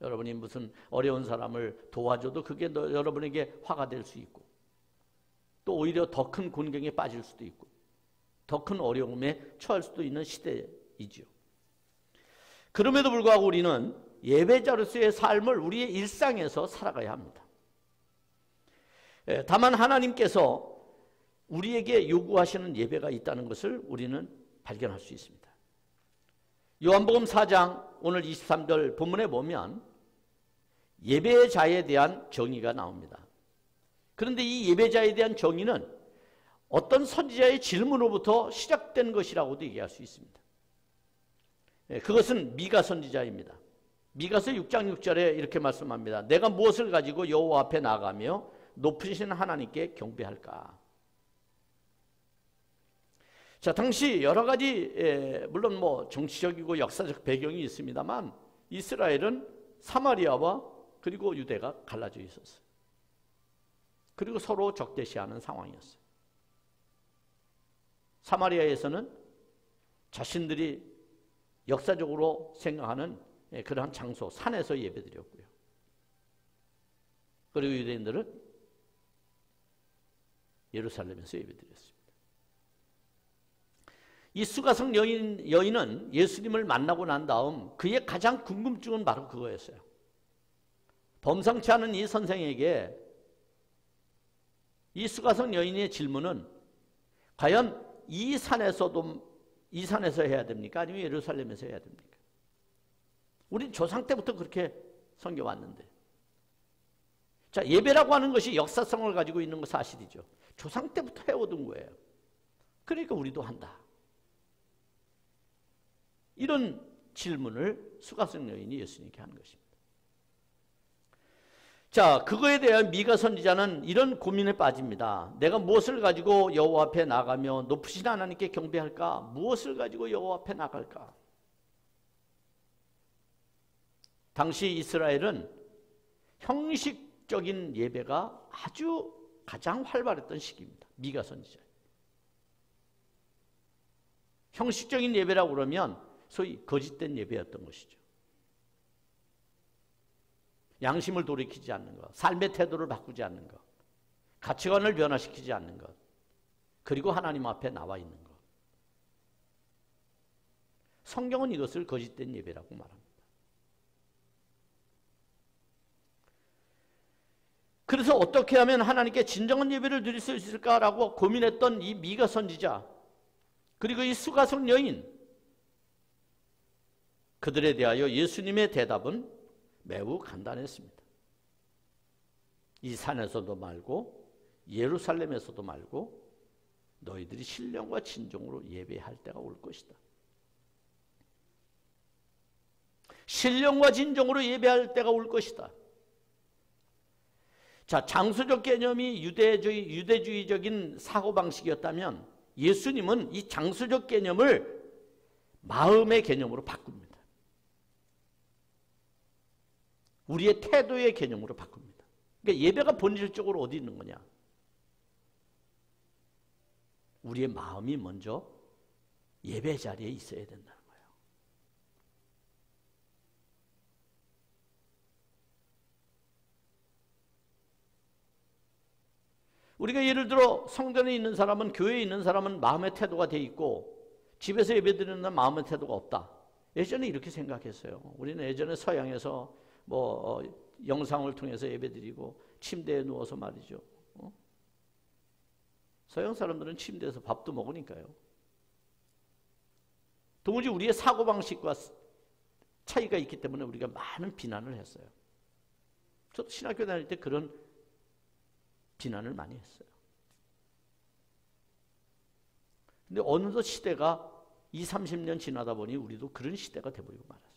여러분이 무슨 어려운 사람을 도와줘도 그게 여러분에게 화가 될 수 있고 또 오히려 더 큰 곤경에 빠질 수도 있고 더 큰 어려움에 처할 수도 있는 시대이죠. 그럼에도 불구하고 우리는 예배자로서의 삶을 우리의 일상에서 살아가야 합니다. 다만 하나님께서 우리에게 요구하시는 예배가 있다는 것을 우리는 발견할 수 있습니다. 요한복음 4장 오늘 23절 본문에 보면 예배자에 대한 정의가 나옵니다. 그런데 이 예배자에 대한 정의는 어떤 선지자의 질문으로부터 시작된 것이라고도 얘기할 수 있습니다. 그것은 미가 선지자입니다. 미가서 6장 6절에 이렇게 말씀합니다. 내가 무엇을 가지고 여호와 앞에 나가며 높으신 하나님께 경배할까? 자, 당시 여러 가지 물론 뭐 정치적이고 역사적 배경이 있습니다만 이스라엘은 사마리아와 그리고 유대가 갈라져 있었어요. 그리고 서로 적대시하는 상황이었어요. 사마리아에서는 자신들이 역사적으로 생각하는 그러한 장소, 산에서 예배드렸고요. 그리고 유대인들은 예루살렘에서 예배드렸습니다. 이 수가성 여인은 예수님을 만나고 난 다음 그의 가장 궁금증은 바로 그거였어요. 범상치 않은 이 선생에게 이 수가성 여인의 질문은 과연 이 산에서 해야 됩니까? 아니면 예루살렘에서 해야 됩니까? 우리 조상 때부터 그렇게 섬겨왔는데. 자, 예배라고 하는 것이 역사성을 가지고 있는 건 사실이죠. 조상 때부터 해오던 거예요. 그러니까 우리도 한다. 이런 질문을 수가성 여인이 예수님께 하는 것입니다. 자, 그거에 대한 미가 선지자는 이런 고민에 빠집니다. 내가 무엇을 가지고 여호와 앞에 나가며 높으신 하나님께 경배할까? 무엇을 가지고 여호와 앞에 나갈까? 당시 이스라엘은 형식적인 예배가 아주 가장 활발했던 시기입니다. 미가 선지자. 형식적인 예배라고 그러면 소위 거짓된 예배였던 것이죠. 양심을 돌이키지 않는 것, 삶의 태도를 바꾸지 않는 것, 가치관을 변화시키지 않는 것, 그리고 하나님 앞에 나와 있는 것. 성경은 이것을 거짓된 예배라고 말합니다. 그래서 어떻게 하면 하나님께 진정한 예배를 드릴 수 있을까라고 고민했던 이 미가 선지자, 그리고 이 수가성 여인, 그들에 대하여 예수님의 대답은 매우 간단했습니다. 이 산에서도 말고 예루살렘에서도 말고 너희들이 신령과 진정으로 예배할 때가 올 것이다. 신령과 진정으로 예배할 때가 올 것이다. 자, 장소적 개념이 유대주의적인 사고방식이었다면 예수님은 이 장소적 개념을 마음의 개념으로 바꿉니다. 우리의 태도의 개념으로 바꿉니다. 그러니까 예배가 본질적으로 어디 있는 거냐? 우리의 마음이 먼저 예배 자리에 있어야 된다는 거예요. 우리가 예를 들어 성전에 있는 사람은, 교회에 있는 사람은 마음의 태도가 돼 있고 집에서 예배드리는 마음의 태도가 없다. 예전에 이렇게 생각했어요. 우리는 예전에 서양에서 영상을 통해서 예배드리고 침대에 누워서 말이죠. 서양 사람들은 침대에서 밥도 먹으니까요. 도무지 우리의 사고방식과 차이가 있기 때문에 우리가 많은 비난을 했어요. 저도 신학교 다닐 때 그런 비난을 많이 했어요. 근데 어느덧 시대가 20, 30년 지나다 보니 우리도 그런 시대가 돼버리고 말았어요.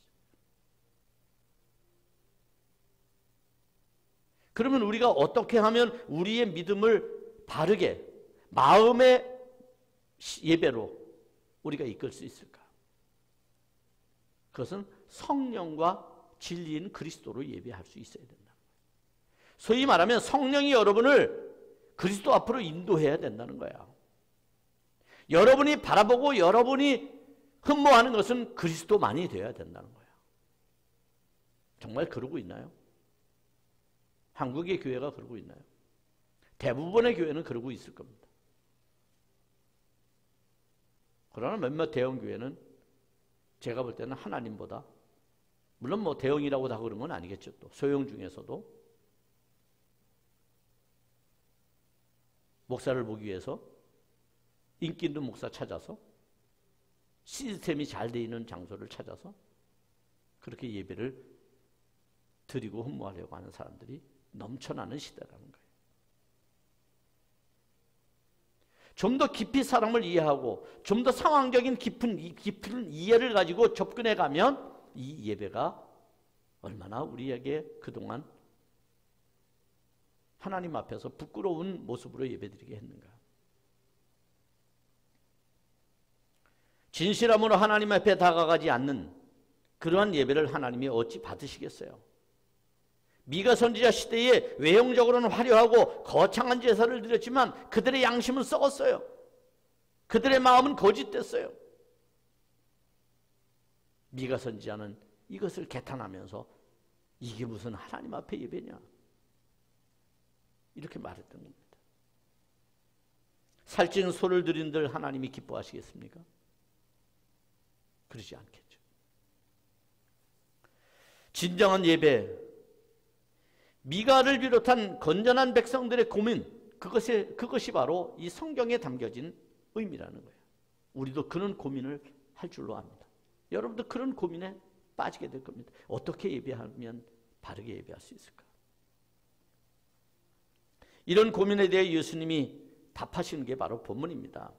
그러면 우리가 어떻게 하면 우리의 믿음을 바르게 마음의 예배로 우리가 이끌 수 있을까? 그것은 성령과 진리인 그리스도로 예배할 수 있어야 된다. 소위 말하면 성령이 여러분을 그리스도 앞으로 인도해야 된다는 거야. 여러분이 바라보고 여러분이 흠모하는 것은 그리스도만이 되어야 된다는 거야. 정말 그러고 있나요? 한국의 교회가 그러고 있나요? 대부분의 교회는 그러고 있을 겁니다. 그러나 몇몇 대형 교회는 제가 볼 때는 하나님보다, 물론 대형이라고 다 그런 건 아니겠죠. 또 소형 중에서도 목사를 보기 위해서 인기 있는 목사 찾아서 시스템이 잘 돼 있는 장소를 찾아서 그렇게 예배를 드리고 흠모하려고 하는 사람들이 넘쳐나는 시대라는 거예요. 좀 더 깊이 사람을 이해하고 좀 더 상황적인 깊은 이해를 가지고 접근해 가면 이 예배가 얼마나 우리에게 그동안 하나님 앞에서 부끄러운 모습으로 예배드리게 했는가. 진실함으로 하나님 앞에 다가가지 않는 그러한 예배를 하나님이 어찌 받으시겠어요? 미가 선지자 시대에 외형적으로는 화려하고 거창한 제사를 드렸지만 그들의 양심은 썩었어요. 그들의 마음은 거짓됐어요. 미가 선지자는 이것을 개탄하면서 이게 무슨 하나님 앞에 예배냐, 이렇게 말했던 겁니다. 살찐 소를 드린들 하나님이 기뻐하시겠습니까? 그러지 않겠죠. 진정한 예배, 미가를 비롯한 건전한 백성들의 고민, 그것이 바로 이 성경에 담겨진 의미라는 거예요. 우리도 그런 고민을 할 줄로 압니다. 여러분도 그런 고민에 빠지게 될 겁니다. 어떻게 예배하면 바르게 예배할 수 있을까? 이런 고민에 대해 예수님이 답하시는 게 바로 본문입니다.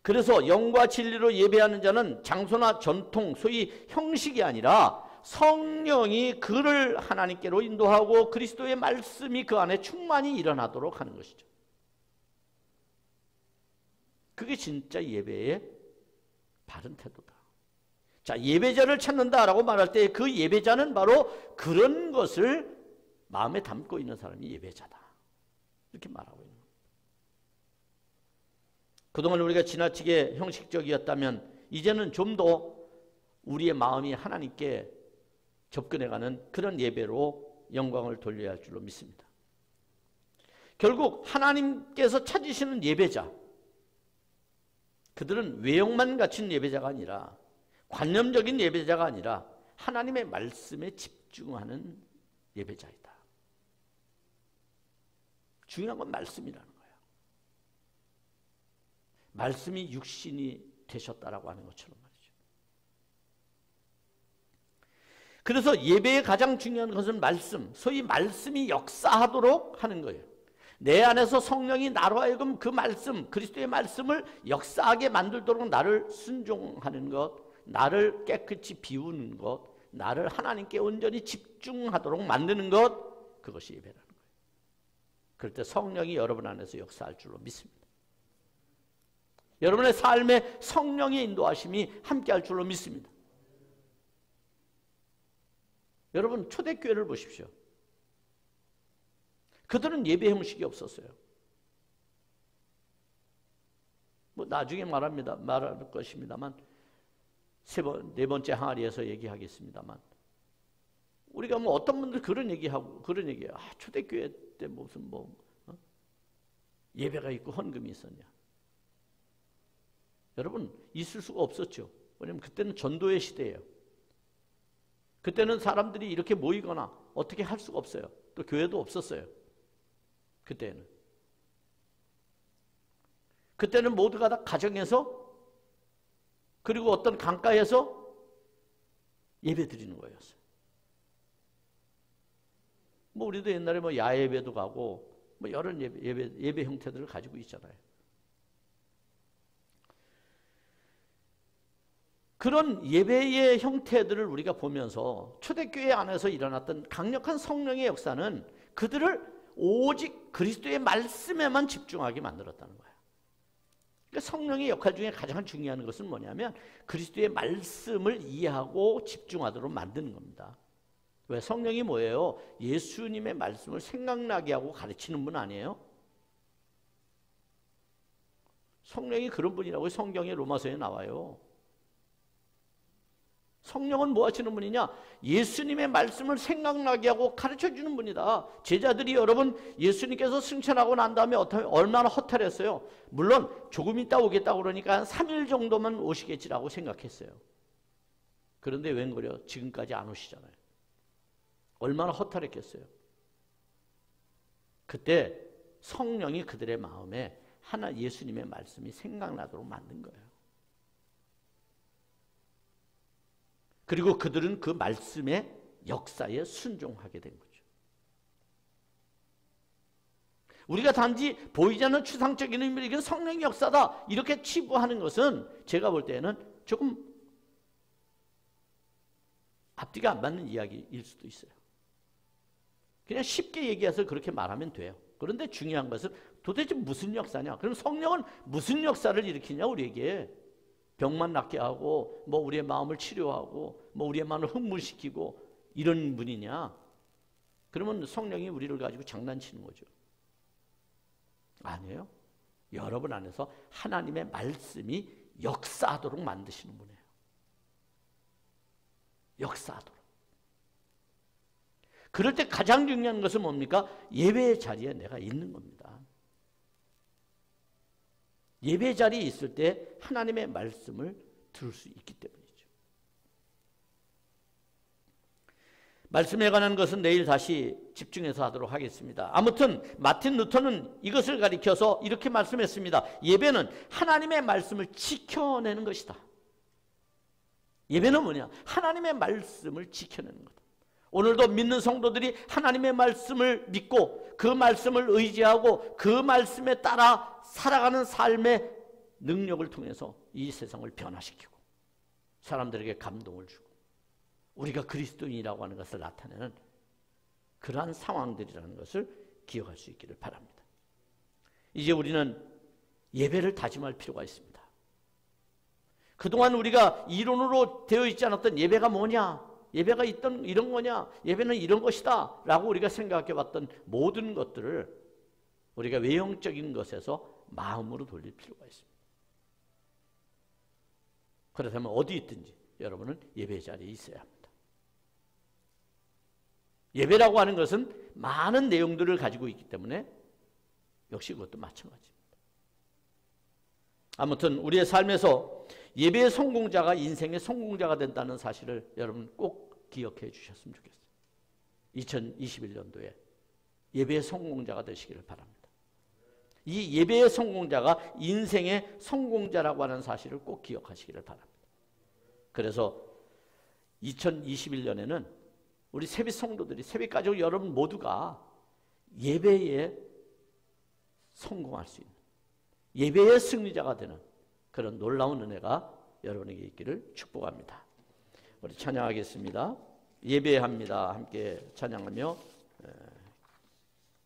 그래서 영과 진리로 예배하는 자는 장소나 전통, 소위 형식이 아니라 성령이 그를 하나님께로 인도하고 그리스도의 말씀이 그 안에 충만히 일어나도록 하는 것이죠. 그게 진짜 예배의 바른 태도다. 자, 예배자를 찾는다라고 말할 때 그 예배자는 바로 그런 것을 마음에 담고 있는 사람이 예배자다. 이렇게 말하고 있는 겁니다. 그동안 우리가 지나치게 형식적이었다면 이제는 좀 더 우리의 마음이 하나님께 접근해가는 그런 예배로 영광을 돌려야 할 줄로 믿습니다. 결국 하나님께서 찾으시는 예배자, 그들은 외형만 갖춘 예배자가 아니라, 관념적인 예배자가 아니라 하나님의 말씀에 집중하는 예배자이다. 중요한 건 말씀이라는 거예요. 말씀이 육신이 되셨다라고 하는 것처럼 말이죠. 그래서 예배의 가장 중요한 것은 말씀, 소위 말씀이 역사하도록 하는 거예요. 내 안에서 성령이 나로 하여금 그 말씀, 그리스도의 말씀을 역사하게 만들도록 나를 순종하는 것, 나를 깨끗이 비우는 것, 나를 하나님께 온전히 집중하도록 만드는 것, 그것이 예배라는 거예요. 그럴 때 성령이 여러분 안에서 역사할 줄로 믿습니다. 여러분의 삶에 성령의 인도하심이 함께할 줄로 믿습니다. 여러분 초대교회를 보십시오. 그들은 예배 형식이 없었어요. 뭐 나중에 말할 것입니다만 네 번째 항아리에서 얘기하겠습니다만 우리가 뭐 어떤 분들 그런 얘기해요. 초대교회 때 무슨 예배가 있고 헌금이 있었냐? 여러분 있을 수가 없었죠. 왜냐하면 그때는 전도의 시대예요. 그때는 사람들이 이렇게 모이거나 어떻게 할 수가 없어요. 또 교회도 없었어요. 그때는 모두가 다 가정에서 그리고 어떤 강가에서 예배 드리는 거였어요. 뭐 우리도 옛날에 뭐 야예배도 가고 뭐 여러 예배 형태들을 가지고 있잖아요. 그런 예배의 형태들을 우리가 보면서 초대교회 안에서 일어났던 강력한 성령의 역사는 그들을 오직 그리스도의 말씀에만 집중하게 만들었다는 거예요. 그러니까 성령의 역할 중에 가장 중요한 것은 뭐냐면 그리스도의 말씀을 이해하고 집중하도록 만드는 겁니다. 왜? 성령이 뭐예요? 예수님의 말씀을 생각나게 하고 가르치는 분 아니에요? 성령이 그런 분이라고 성경의 로마서에 나와요. 성령은 뭐 하시는 분이냐? 예수님의 말씀을 생각나게 하고 가르쳐주는 분이다. 제자들이 여러분 예수님께서 승천하고 난 다음에 얼마나 허탈했어요. 물론 조금 있다 오겠다고 그러니까 한 3일 정도만 오시겠지라고 생각했어요. 그런데 웬걸요? 지금까지 안 오시잖아요. 얼마나 허탈했겠어요. 그때 성령이 그들의 마음에 예수님의 말씀이 생각나도록 만든 거예요. 그리고 그들은 그 말씀의 역사에 순종하게 된 거죠. 우리가 단지 보이지 않는 추상적인 의미로 이건 성령의 역사다 이렇게 치부하는 것은 제가 볼 때는 조금 앞뒤가 안 맞는 이야기일 수도 있어요. 그냥 쉽게 얘기해서 그렇게 말하면 돼요. 그런데 중요한 것은 도대체 무슨 역사냐? 그럼 성령은 무슨 역사를 일으키냐 우리에게? 병만 낫게 하고 뭐 우리의 마음을 치료하고 뭐 우리의 마음을 흥분시키고 이런 분이냐? 그러면 성령이 우리를 가지고 장난치는 거죠. 아니에요. 여러분 안에서 하나님의 말씀이 역사하도록 만드시는 분이에요. 역사하도록. 그럴 때 가장 중요한 것은 뭡니까? 예배의 자리에 내가 있는 겁니다. 예배 자리에 있을 때 하나님의 말씀을 들을 수 있기 때문이죠. 말씀에 관한 것은 내일 다시 집중해서 하도록 하겠습니다. 아무튼 마틴 루터는 이것을 가리켜서 이렇게 말씀했습니다. 예배는 하나님의 말씀을 지켜내는 것이다. 예배는 뭐냐? 하나님의 말씀을 지켜내는 거다. 오늘도 믿는 성도들이 하나님의 말씀을 믿고 그 말씀을 의지하고 그 말씀에 따라 살아가는 삶의 능력을 통해서 이 세상을 변화시키고 사람들에게 감동을 주고 우리가 그리스도인이라고 하는 것을 나타내는 그러한 상황들이라는 것을 기억할 수 있기를 바랍니다. 이제 우리는 예배를 다짐할 필요가 있습니다. 그동안 우리가 이론으로 되어 있지 않았던 예배가 뭐냐, 예배가 있던 이런 거냐, 예배는 이런 것이다 라고 우리가 생각해 봤던 모든 것들을 우리가 외형적인 것에서 마음으로 돌릴 필요가 있습니다. 그렇다면 어디 있든지 여러분은 예배 자리에 있어야 합니다. 예배라고 하는 것은 많은 내용들을 가지고 있기 때문에 역시 그것도 마찬가지입니다. 아무튼 우리의 삶에서 예배의 성공자가 인생의 성공자가 된다는 사실을 여러분 꼭 기억해 주셨으면 좋겠어요. 2021년도에 예배의 성공자가 되시기를 바랍니다. 이 예배의 성공자가 인생의 성공자라고 하는 사실을 꼭 기억하시기를 바랍니다. 그래서 2021년에는 우리 세빛 성도들이, 세빛 가족 여러분 모두가 예배에 성공할 수 있는, 예배의 승리자가 되는 그런 놀라운 은혜가 여러분에게 있기를 축복합니다. 우리 찬양하겠습니다. 예배합니다. 함께 찬양하며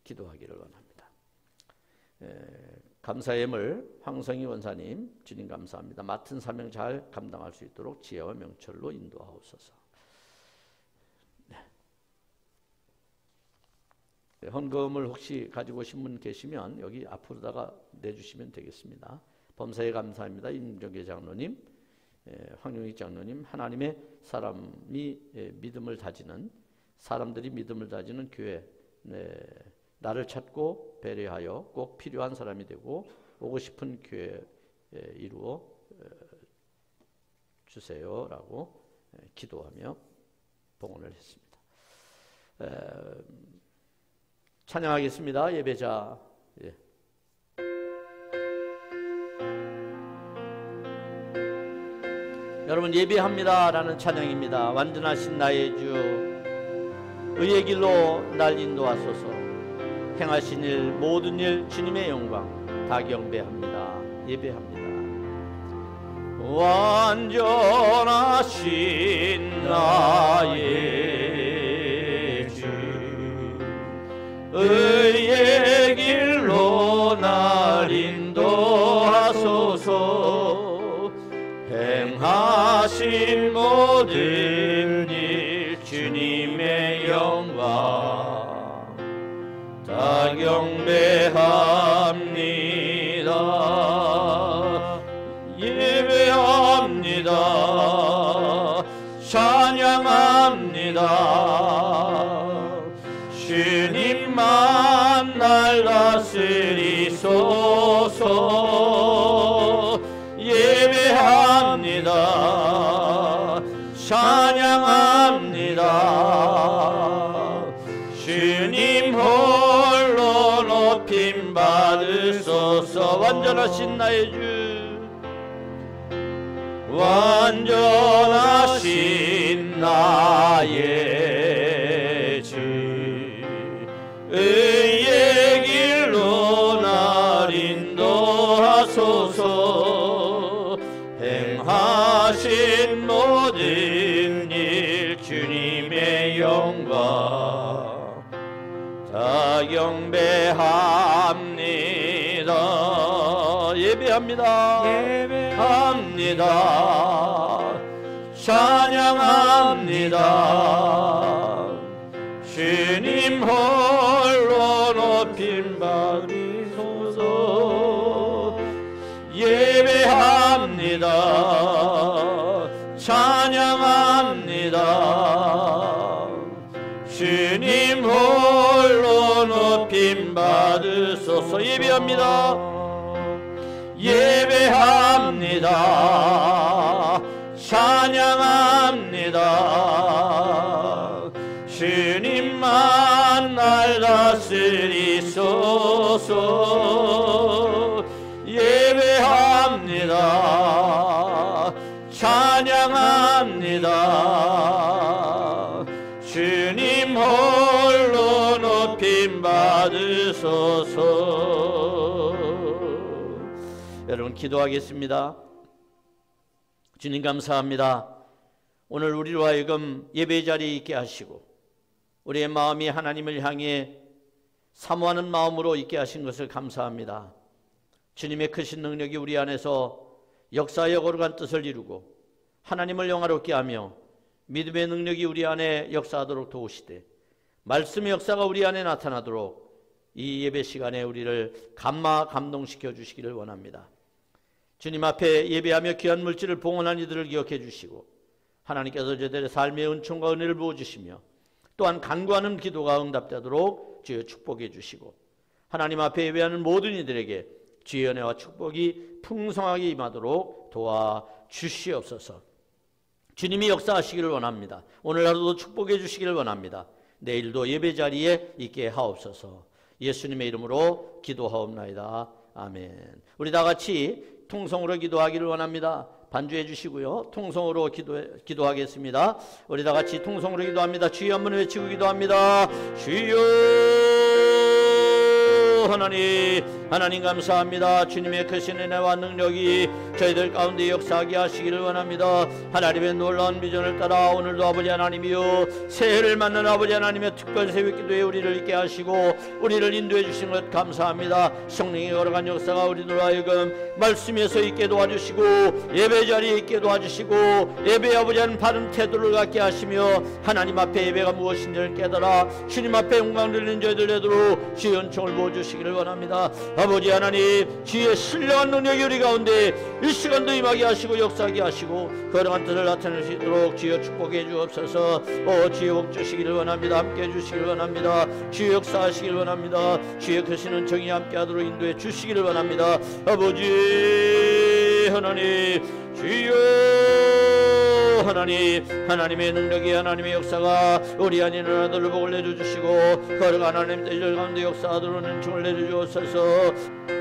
기도하기를 원합니다. 감사의 예물 황성희 원사님, 주님 감사합니다. 맡은 사명 잘 감당할 수 있도록 지혜와 명철로 인도하옵소서. 헌금을 혹시 가지고 오신 분 계시면 여기 앞으로다가 내주시면 되겠습니다. 범사에 감사합니다. 임정계 장로님, 황용익 장로님, 하나님의 사람이 믿음을 다지는, 사람들이 믿음을 다지는 교회, 나를 찾고 배려하여 꼭 필요한 사람이 되고 오고 싶은 교회 이루어 주세요라고 기도하며 봉헌을 했습니다. 찬양하겠습니다. 예배자. 여러분 예배합니다 라는 찬양입니다. 완전하신 나의 주, 의의 길로 날 인도하소서. 행하신 일 모든 일 주님의 영광 다 경배합니다. 예배합니다. 완전하신 나의 주, 의의 길로 날 인도하소서. 행하신 모든 일 주님의 영광 다 경배합니다. 예배합니다. 찬양합니다. 주님만 날 다스리소서. 예배합니다. 찬양합니다. 주님 홀로 높임 받으소서. 완전하신 나의 주, 완전하신 나의 주, 의의 길로 날 인도하소서. 행하신 모든 일 주님의 영광 다 경배합니다. 예배합니다. 예배합니다. 찬양합니다. 주님 홀로 높임 받으소서. 예배합니다. 찬양합니다. 주님 홀로 높임 받으소서. 예배합니다. 예배합니다. 찬양합니다. 주옵소서. 예배합니다. 찬양합니다. 주님 홀로 높임 받으소서. 여러분 기도하겠습니다. 주님 감사합니다. 오늘 우리로 하여금 예배 자리에 있게 하시고 우리의 마음이 하나님을 향해 사모하는 마음으로 있게 하신 것을 감사합니다. 주님의 크신 능력이 우리 안에서 역사하여 거룩한 뜻을 이루고 하나님을 영화롭게 하며 믿음의 능력이 우리 안에 역사하도록 도우시되 말씀의 역사가 우리 안에 나타나도록 이 예배 시간에 우리를 감동시켜 주시기를 원합니다. 주님 앞에 예배하며 귀한 물질을 봉헌한 이들을 기억해 주시고 하나님께서 저들의 삶의 은총과 은혜를 부어주시며 또한 간구하는 기도가 응답되도록 주여 축복해 주시고 하나님 앞에 예배하는 모든 이들에게 주의 은혜와 축복이 풍성하게 임하도록 도와주시옵소서. 주님이 역사하시기를 원합니다. 오늘 하루도 축복해 주시기를 원합니다. 내일도 예배 자리에 있게 하옵소서. 예수님의 이름으로 기도하옵나이다. 아멘. 우리 다 같이 통성으로 기도하기를 원합니다. 반주해 주시고요. 통성으로 기도하겠습니다. 우리 다 같이 통성으로 기도합니다. 주여 한번 외치고 기도합니다. 주여 하나님 감사합니다. 주님의 크신 은혜와 능력이 저희들 가운데 역사하게 하시기를 원합니다. 하나님의 놀라운 비전을 따라 오늘도 아버지 하나님이요 새해를 맞는 아버지 하나님의 특별 새벽기도에 우리를 있게 하시고 우리를 인도해 주신 것 감사합니다. 성령의 거룩한 역사가 우리들 하여금 말씀에서 있게 도와주시고 예배 자리에 있게 도와주시고 예배 아버지 하는 바른 태도를 갖게 하시며 하나님 앞에 예배가 무엇인지를 깨달아 주님 앞에 영광 돌리는 저희들 되도록 주의 은총을 부어주시기를 원합니다. 아버지 하나님 주의 신령한 능력이 우리 가운데 이 시간도 임하게 하시고 역사하게 하시고 거룩한 뜻을 나타낼 수 있도록 주여 축복해 주옵소서. 주여 복 주시기를 원합니다. 함께 해주시기를 원합니다. 주여 역사하시기를 원합니다. 주의 크신 은총이 함께하도록 인도해 주시기를 원합니다. 아버지 하나님 주여 하나님의 능력이 하나님의 역사가 우리 안에 일어나도록 복을 내려주시고 거룩한 하나님 뜻을 가운데 역사하도록 은총을 내려주옵소서.